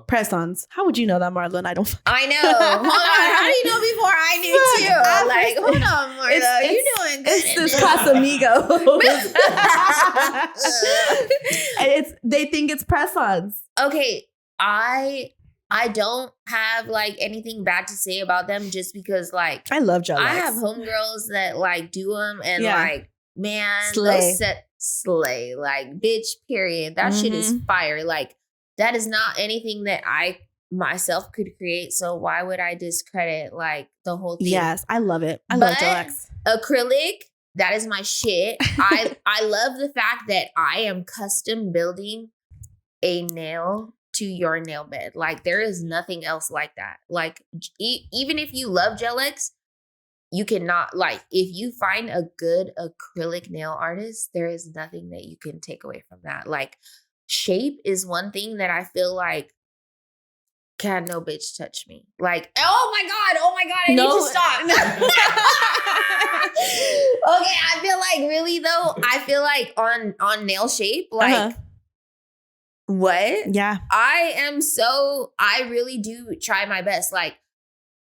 Press-ons. How would you know that, Marla? I don't. I know. Hold on. How do you know before I knew too? Like, hold on, Marla. You're doing good. It's this Casamigos. They think it's press-ons. Okay. I don't have like anything bad to say about them just because like I love gel I X. have homegirls that like do them and like man, slay. those set slay like bitch. Period. That shit is fire. Like that is not anything that I myself could create. So why would I discredit like the whole thing? Yes, I love it. I love gel X. Acrylic. That is my shit. I love the fact that I am custom building a nail to your nail bed. Like there is nothing else like that. Like even if you love gel X, you cannot like if you find a good acrylic nail artist, there is nothing that you can take away from that. Like shape is one thing that I feel like can no bitch touch me. Like oh my god, I need to stop. Okay, I feel like really though, I feel like on nail shape, like what? Yeah. I really do try my best. Like,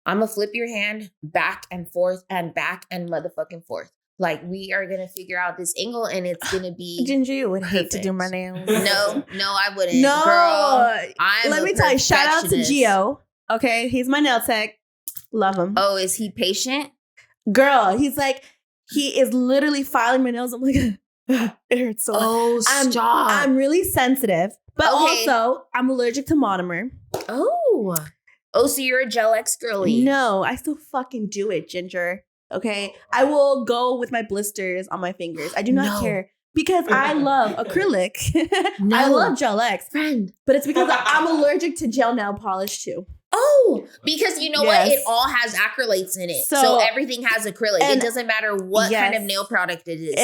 I'm gonna flip your hand back and forth and back and motherfucking forth. Like, we are gonna figure out this angle and it's gonna be Ginger, you would hate to perfect. do my nails. No, I wouldn't. No. Girl, Let me tell you, shout out to Gio. Okay, he's my nail tech. Love him. Oh, is he patient? Girl, he is literally filing my nails. I'm like, it hurts so much. Oh, stop. I'm really sensitive, but also I'm allergic to monomer. Oh, so you're a gel X girly. No, I still fucking do it, Ginger. Okay, I will go with my blisters on my fingers. I do not care because I love acrylic. I love gel X, friend, but it's because I'm allergic to gel nail polish too. Oh, because you know what? It all has acrylates in it. So everything has acrylic. It doesn't matter what kind of nail product it is.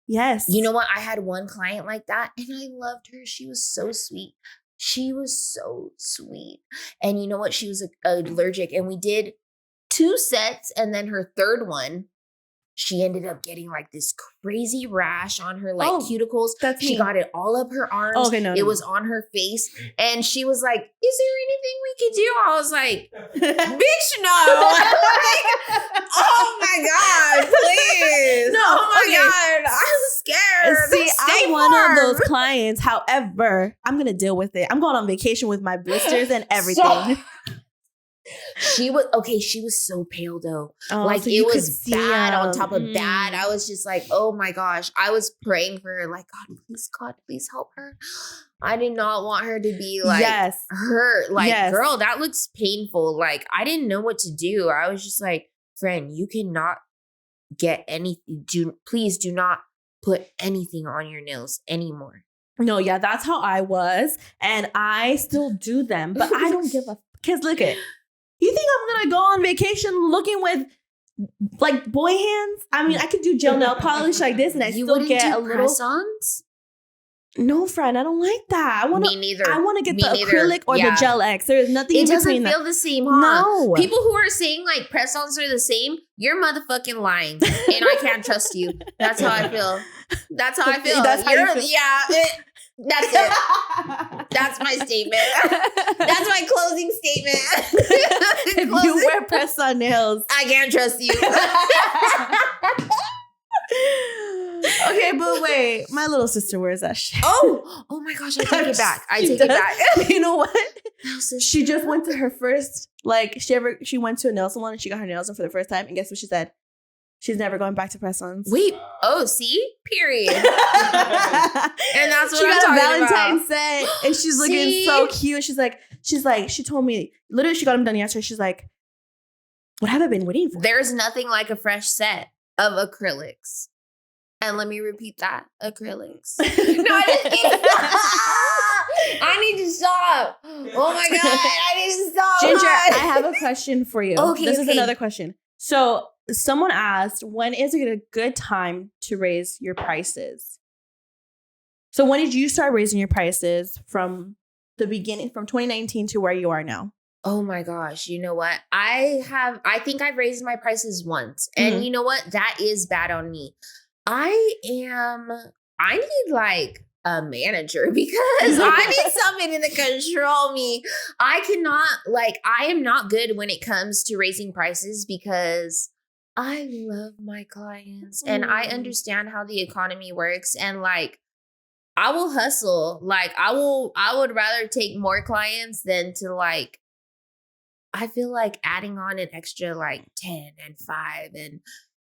Yes. You know what? I had one client like that and I loved her. She was so sweet. And you know what? She was allergic and we did 2 sets and then her third one, she ended up getting like this crazy rash on her like cuticles. She got it all up her arms. Oh, okay, it was on her face. And she was like, is there anything we could do? I was like, bitch, no. Oh my God, please. No, oh my God. I'm scared. See, I'm one of those clients. However, I'm going to deal with it. I'm going on vacation with my blisters and everything. She was so pale though. Like so it was bad on top of bad. I was just like, oh my gosh. I was praying for her, like, God, please help her. I did not want her to be like hurt. Like, girl, that looks painful. Like, I didn't know what to do. I was just like, friend, you cannot get anything. Please do not put anything on your nails anymore. No, yeah, that's how I was. And I still do them, but I don't give a because look at you think I'm gonna go on vacation looking with like boy hands? I mean, I could do gel nail polish like this, and I still get a little press-ons. No, friend, I don't like that. Me neither. I want to get the acrylic or the gel X. There is nothing in between. It doesn't feel the same, huh? No. People who are saying like press-ons are the same, you're motherfucking lying, and I can't trust you. That's how I feel. That's how I feel. That's how you feel. Yeah. That's it. That's my statement. That's my closing statement. If you wear press-on nails, I can't trust you. Okay, but wait, my little sister wears that shit. Oh my gosh, I take it back. It back. You know what? She just went to her first, like she went to a nail salon and she got her nails done for the first time. And guess what she said? She's never going back to press-ons. Wait. Oh, see? Period. And that's what she I'm got talking a Valentine's about. set and she's looking so cute. She's like, she told me, literally she got them done yesterday. She's like, what have I been waiting for? There's nothing like a fresh set of acrylics. And let me repeat that. Acrylics. No, I need to stop. Oh my God. I need to stop. Ginger, I have a question for you. Okay. This is another question. So someone asked, when is it a good time to raise your prices? So when did you start raising your prices from the beginning, from 2019 to where you are now? Oh my gosh. You know what? I think I've raised my prices once. And you know what? That is bad on me. I need like a manager because I need somebody to control me. I am not good when it comes to raising prices because I love my clients and I understand how the economy works. And like, I will hustle. Like I would rather take more clients than to like, I feel like adding on an extra like 10 and 5 and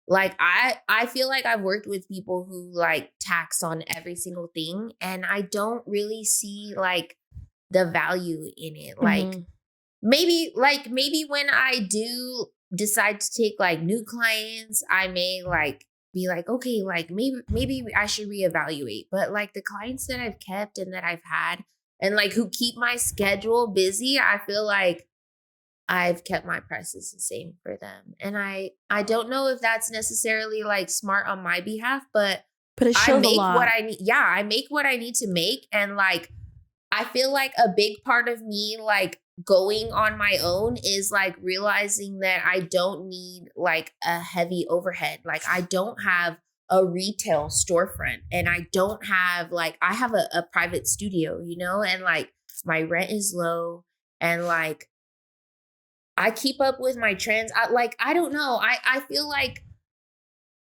like I feel like I've worked with people who like tax on every single thing and I don't really see like the value in it. Like maybe when I do decide to take like new clients, I may like be like, okay, like maybe I should reevaluate. But like the clients that I've kept and that I've had and like who keep my schedule busy, I feel like I've kept my prices the same for them. And I don't know if that's necessarily like smart on my behalf, but it shows I make a lot. what I need. Yeah, I make what I need to make. And like, I feel like a big part of me like going on my own is like realizing that I don't need like a heavy overhead. Like I don't have a retail storefront and I don't have like, I have a private studio, you know, and like my rent is low and like, I keep up with my trends. I don't know. I feel like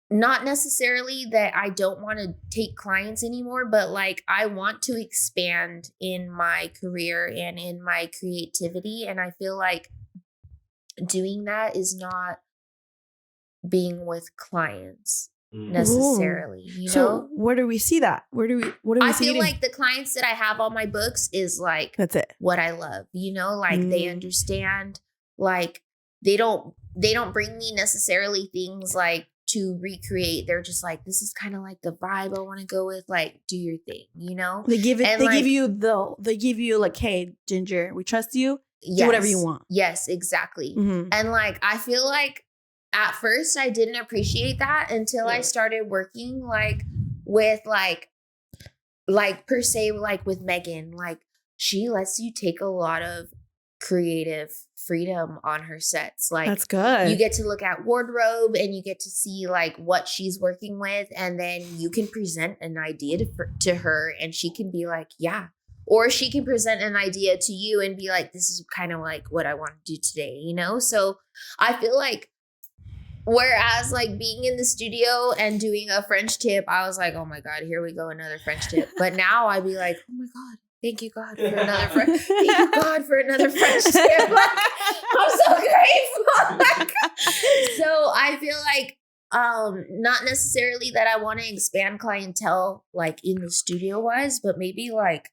not necessarily that I don't want to take clients anymore, but like I want to expand in my career and in my creativity. And I feel like doing that is not being with clients necessarily. You know? Where do we see that? What do we I see feel like the clients that I have on my books is like that's it. What I love, you know, like they understand. Like they don't bring me necessarily things like to recreate. They're just like, this is kind of like the vibe I want to go with. Like, do your thing, you know? They give you like, hey, Ginger, we trust you. Yes, do whatever you want. Yes, exactly. And like, I feel like at first I didn't appreciate that until I started working like with like per se, like with Megan, like she lets you take a lot of creative freedom on her sets. Like that's good. You get to look at wardrobe and you get to see like what she's working with, and then you can present an idea to her and she can be like, yeah. Or she can present an idea to you and be like, this is kind of like what I want to do today, you know? So I feel like whereas like being in the studio and doing a French tip, I was like, oh my God, here we go, another French tip. But now I'd be like, oh my God, thank you God for another French. Thank you God for another French tip. Like, I'm so grateful. Like, so I feel like not necessarily that I want to expand clientele like in the studio wise, but maybe like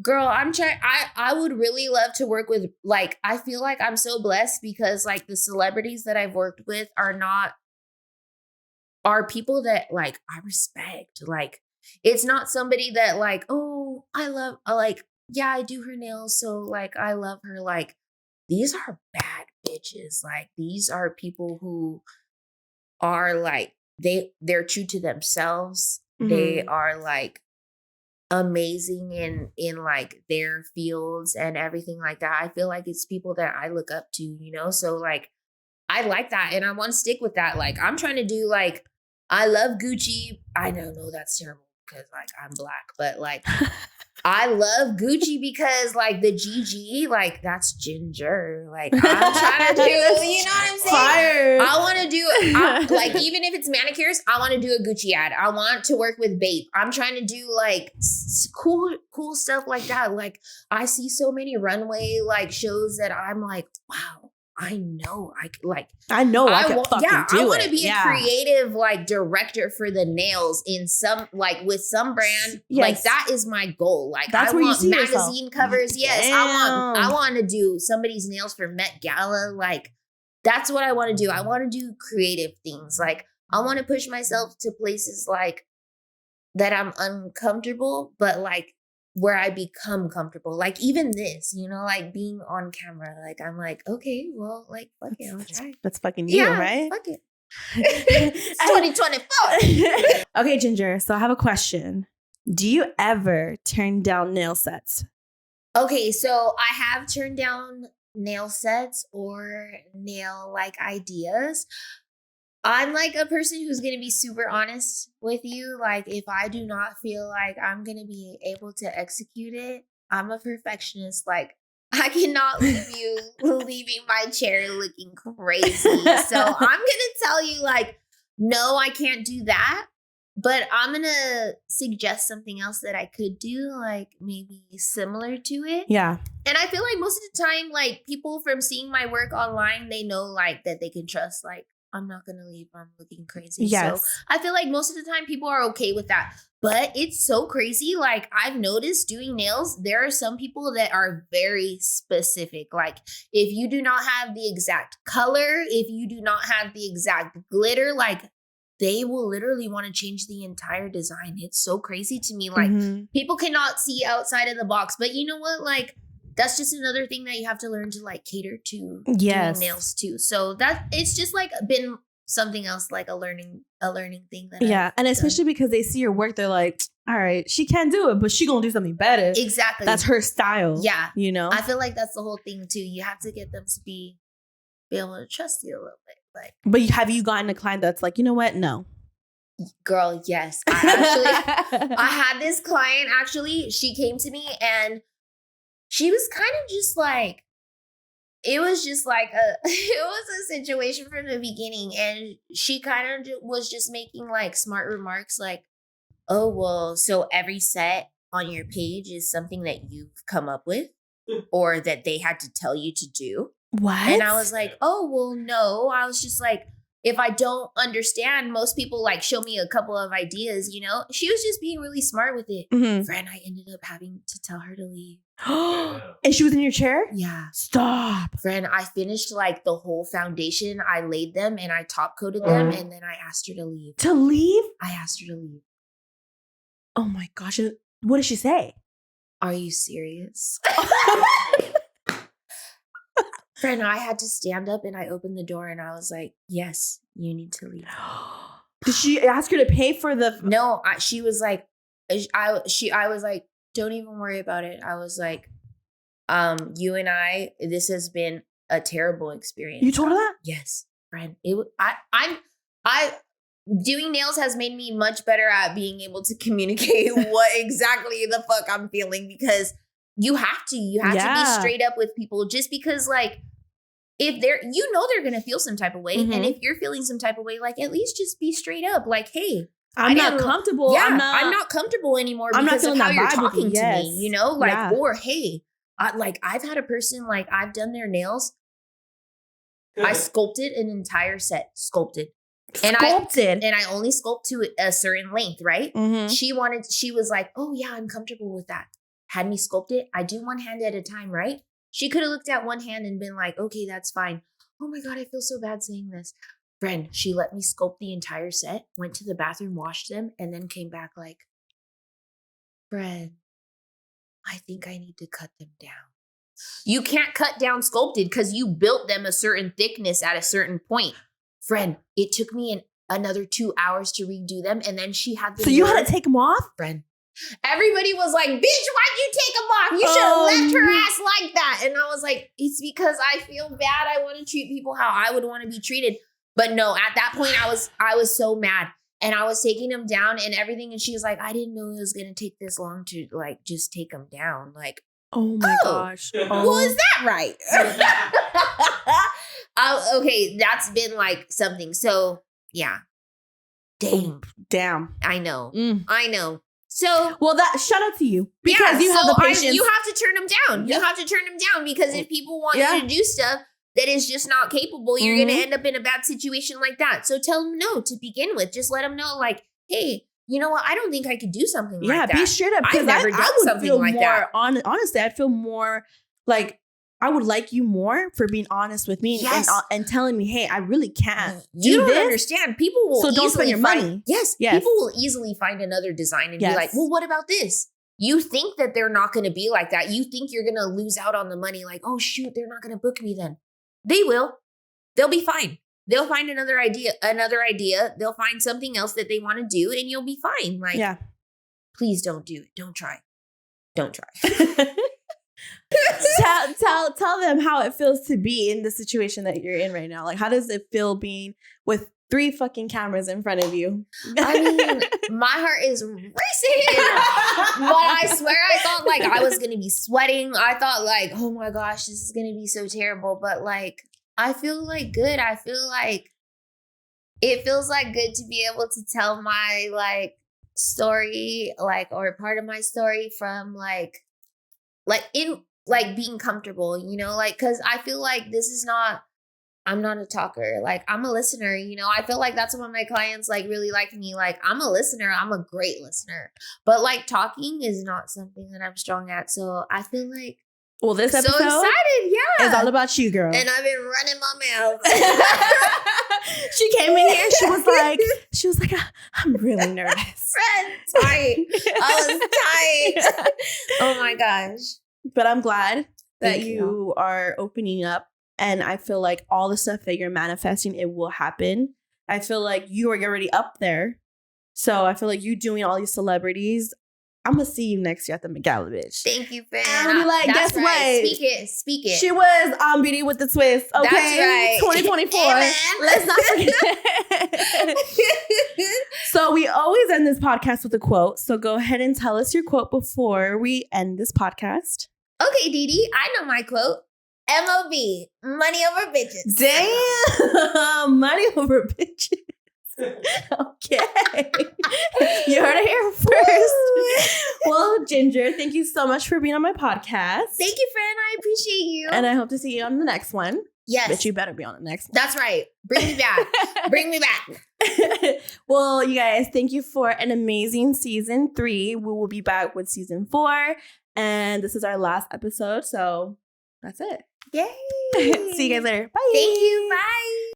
girl, I would really love to work with like, I feel like I'm so blessed because like the celebrities that I've worked with are people that like I respect. Like it's not somebody that like, oh, I love, like, yeah, I do her nails. So like, I love her. Like these are bad bitches. Like these are people who are like, they're true to themselves. They are like amazing in like their fields and everything like that. I feel like it's people that I look up to, you know? So like, I like that. And I want to stick with that. Like, I'm trying to do like, I love Gucci. I know that's terrible because like I'm Black, but like, I love Gucci because like the GG, like that's Ginger. Like I'm trying to do, you know what I'm saying? Fire. I want to do, like even if it's manicures, I want to do a Gucci ad. I want to work with Bape. I'm trying to do like cool stuff like that. Like I see so many runway like shows that I'm like, wow. I know I can I want to be a creative like director for the nails in some like with some brand. Yes. Like that is my goal. Like that's I want magazine covers. Yes. Damn. I want to do somebody's nails for Met Gala. Like that's what I want to do. I want to do creative things. Like I want to push myself to places like that I'm uncomfortable, but like where I become comfortable. Like even this, you know, like being on camera, like I'm like, okay, well, like, fuck it, I'll try. That's fucking you, right? Fuck it. It's 2024. Okay, Ginger, so I have a question. Do you ever turn down nail sets? Okay, so I have turned down nail sets or nail like ideas. I'm like a person who's going to be super honest with you. Like if I do not feel like I'm going to be able to execute it, I'm a perfectionist. Like I cannot leave you leaving my chair looking crazy. So I'm going to tell you like, no, I can't do that. But I'm going to suggest something else that I could do, like maybe similar to it. Yeah. And I feel like most of the time, like people from seeing my work online, they know like that they can trust, like, I'm not going to leave. I'm looking crazy. Yes. So I feel like most of the time people are okay with that. But it's so crazy. Like I've noticed doing nails, there are some people that are very specific. Like if you do not have the exact color, if you do not have the exact glitter, like they will literally want to change the entire design. It's so crazy to me. Like people cannot see outside of the box. But you know what? Like that's just another thing that you have to learn to like cater to doing nails too. So that it's just like been something else, like a learning thing that and especially because they see your work, they're like, all right, she can do it, but she gonna do something better. Exactly. That's her style. Yeah. You know? I feel like that's the whole thing too. You have to get them to be able to trust you a little bit. Like, but have you gotten a client that's like, you know what? No. Girl, yes. I had this client actually, she came to me and she was kind of just like, it was just like it was a situation from the beginning. And she kind of was just making like smart remarks like, oh, well, so every set on your page is something that you've come up with or that they had to tell you to do. What? And I was like, oh, well, no. I was just like, if I don't understand, most people like show me a couple of ideas, you know? She was just being really smart with it. Friend, I ended up having to tell her to leave. And she was in your chair? Yeah. Stop. Friend, I finished like the whole foundation. I laid them and I top coated them. And then I asked her to leave. To leave? I asked her to leave. Oh my gosh. What did she say? Are you serious? Friend, I had to stand up and I opened the door and I was like, yes, you need to leave. Did she ask her to pay for the... No, she was like, I was like, don't even worry about it. I was like, you and I, this has been a terrible experience. You told her that? Yes, friend. Doing nails has made me much better at being able to communicate what exactly the fuck I'm feeling, because you have to be straight up with people, just because like if they're going to feel some type of way. And if you're feeling some type of way, like at least just be straight up. Like, hey, I'm not comfortable. Yeah, I'm not comfortable anymore because of how you're talking to me, you know, like, or hey, like I've had a person, like I've done their nails. I sculpted an entire set, And I only sculpt to a certain length, right? She was like, oh yeah, I'm comfortable with that. Had me sculpt it. I do one hand at a time, right? She could have looked at one hand and been like, okay, that's fine. Oh my God, I feel so bad saying this. Friend, she let me sculpt the entire set, went to the bathroom, washed them, and then came back like, friend, I think I need to cut them down. You can't cut down sculpted because you built them a certain thickness at a certain point. Friend, it took me another 2 hours to redo them. And then she had So you had to take them off? Friend. Everybody was like, bitch, why'd you take them off? You should have left her ass like that. And I was like, it's because I feel bad. I want to treat people how I would want to be treated. But no, at that point, I was so mad. And I was taking them down and everything. And she was like, I didn't know it was going to take this long to like just take them down. Like, oh my gosh. Well, is that right? Okay, that's been like something. So yeah. Damn. I know. I know. So well, that shout out to you because you have the patience. You have to turn them down. You have to turn them down because if people want you to do stuff that is just not capable, you're going to end up in a bad situation like that. So tell them no to begin with. Just let them know, like, hey, you know what? I don't think I could do something like that. Yeah, be straight up. I've never done something like that. Honestly, I'd feel more like I would like you more for being honest with me and telling me, hey, I really can't. You don't understand. People will so don't spend your money. Yes. People will easily find another design and be like, well, what about this? You think that they're not going to be like that. You think you're going to lose out on the money. Like, oh, shoot, they're not going to book me then. They will. They'll be fine. They'll find another idea. They'll find something else that they want to do and you'll be fine. Like, please don't do it. Don't try. Don't try. tell them how it feels to be in the situation that you're in right now. Like, how does it feel being with 3 fucking cameras in front of you? I mean, my heart is racing. But I swear I thought like I was going to be sweating. I thought like, oh my gosh, this is going to be so terrible. But like, I feel like good. I feel like it feels like good to be able to tell my like story, like, or part of my story from like in like being comfortable, you know, like, cause I feel like this is not, I'm not a talker. Like, I'm a listener, you know? I feel like that's when my clients, like, really like me. Like, I'm a listener. I'm a great listener. But, like, talking is not something that I'm strong at. So, I feel like... Well, this episode... So excited, yeah. It's all about you, girl. And I've been running my mouth. She came in here. She was like, I'm really nervous. Tight. I was tight. Oh, my gosh. But I'm glad that you are opening up. And I feel like all the stuff that you're manifesting, it will happen. I feel like you are already up there. So I feel like you doing all these celebrities, I'm going to see you next year at the McGala, bitch. Thank you, fam. And I'll be like, guess what? Speak it. She was on Beauty with the Twist. Okay. That's right. 2024. Let's not forget. So we always end this podcast with a quote. So go ahead and tell us your quote before we end this podcast. Okay, Didi, I know my quote. MOB, money over bitches. Damn, money over bitches. Okay. You heard it here first. Well, Ginger, thank you so much for being on my podcast. Thank you, friend. I appreciate you. And I hope to see you on the next one. Yes. But you better be on the next one. That's right. Bring me back. Bring me back. Well, you guys, thank you for an amazing season 3. We will be back with season 4. And this is our last episode. So that's it. Yay. See you guys later. Bye. Thank you. Bye.